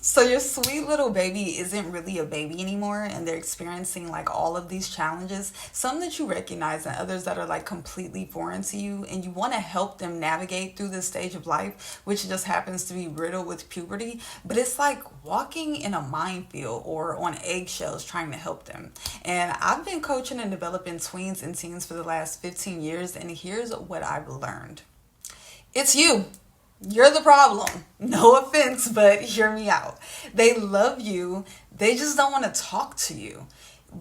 So your sweet little baby isn't really a baby anymore, and they're experiencing like all of these challenges, some that you recognize and others that are like completely foreign to you, and you want to help them navigate through this stage of life, which just happens to be riddled with puberty. But it's like walking in a minefield or on eggshells trying to help them. And I've been coaching and developing tweens and teens for the last 15 years, and here's what I've learned. It's you. You're the problem. No offense, but hear me out. They love you. They just don't want to talk to you.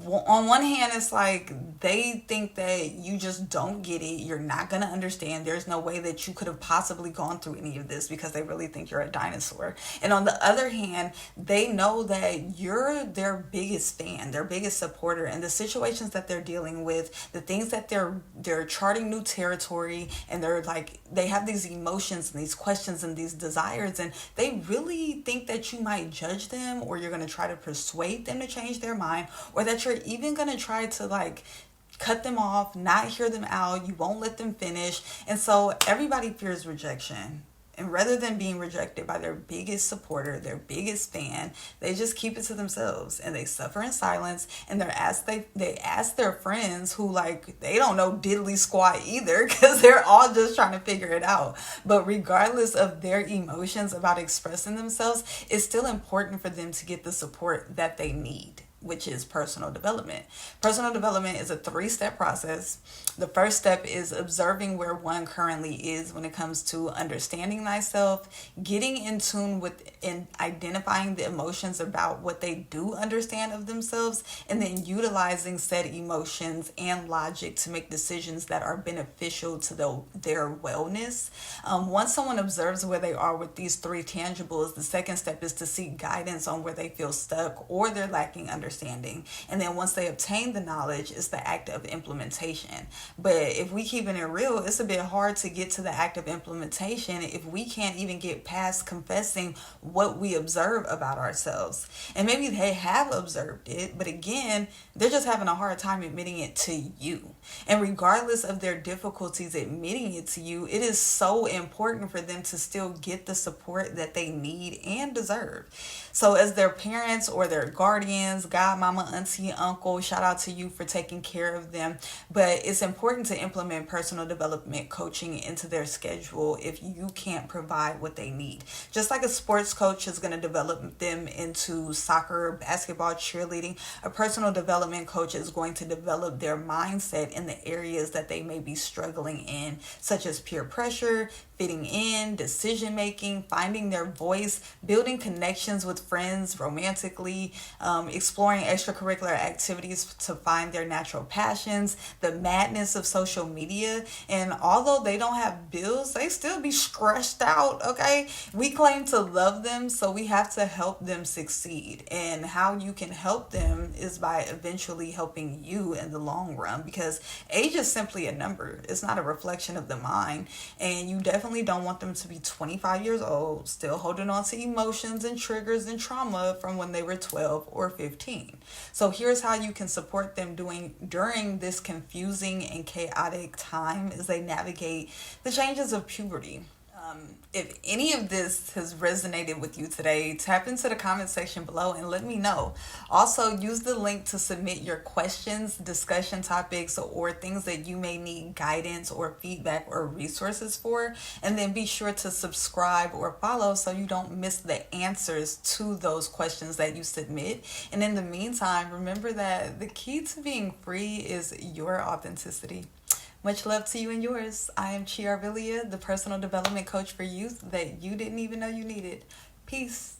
On one hand, it's like they think that you just don't get it. You're not going to understand. There's no way that you could have possibly gone through any of this because they really think you're a dinosaur. And on the other hand, they know that you're their biggest fan, their biggest supporter, and the situations that they're dealing with, the things that they're charting new territory, and they're like they have these emotions and these questions and these desires, and they really think that you might judge them, or you're going to try to persuade them to change their mind, or that you're even going to try to like cut them off, not hear them out, you won't let them finish. And so everybody fears rejection. And rather than being rejected by their biggest supporter, their biggest fan, they just keep it to themselves and they suffer in silence. And they ask their friends who like they don't know diddly squat either because they're all just trying to figure it out. But regardless of their emotions about expressing themselves, it's still important for them to get the support that they need, which is personal development. Personal development is a 3-step process. The first step is observing where one currently is when it comes to understanding thyself, getting in tune with and identifying the emotions about what they do understand of themselves, and then utilizing said emotions and logic to make decisions that are beneficial to their wellness. Once someone observes where they are with these 3 tangibles, the second step is to seek guidance on where they feel stuck or they're lacking understanding. And then once they obtain the knowledge, it's the act of implementation. But if we keeping it real, it's a bit hard to get to the act of implementation if we can't even get past confessing what we observe about ourselves. And maybe they have observed it, but again, they're just having a hard time admitting it to you. And regardless of their difficulties admitting it to you, it is so important for them to still get the support that they need and deserve. So as their parents or their guardians, godmama, auntie, uncle, shout out to you for taking care of them. But it's important to implement personal development coaching into their schedule if you can't provide what they need. Just like a sports coach is going to develop them into soccer, basketball, cheerleading, a personal development coach is going to develop their mindset in the areas that they may be struggling in, such as peer pressure, fitting in, decision making, finding their voice, building connections with friends romantically, exploring extracurricular activities to find their natural passions, the madness of social media. And although they don't have bills, they still be stressed out, okay? We claim to love them, so we have to help them succeed. And how you can help them is by eventually helping you in the long run, because age is simply a number. It's not a reflection of the mind. And you definitely don't want them to be 25 years old, still holding on to emotions and triggers and trauma from when they were 12 or 15. So here's how you can support them during this confusing and chaotic time as they navigate the changes of puberty. If any of this has resonated with you today, tap into the comment section below and let me know. Also, use the link to submit your questions, discussion topics, or things that you may need guidance or feedback or resources for. And then be sure to subscribe or follow so you don't miss the answers to those questions that you submit. And in the meantime, remember that the key to being free is your authenticity. Much love to you and yours. I am ChiAurelia, the personal development coach for youth that you didn't even know you needed. Peace.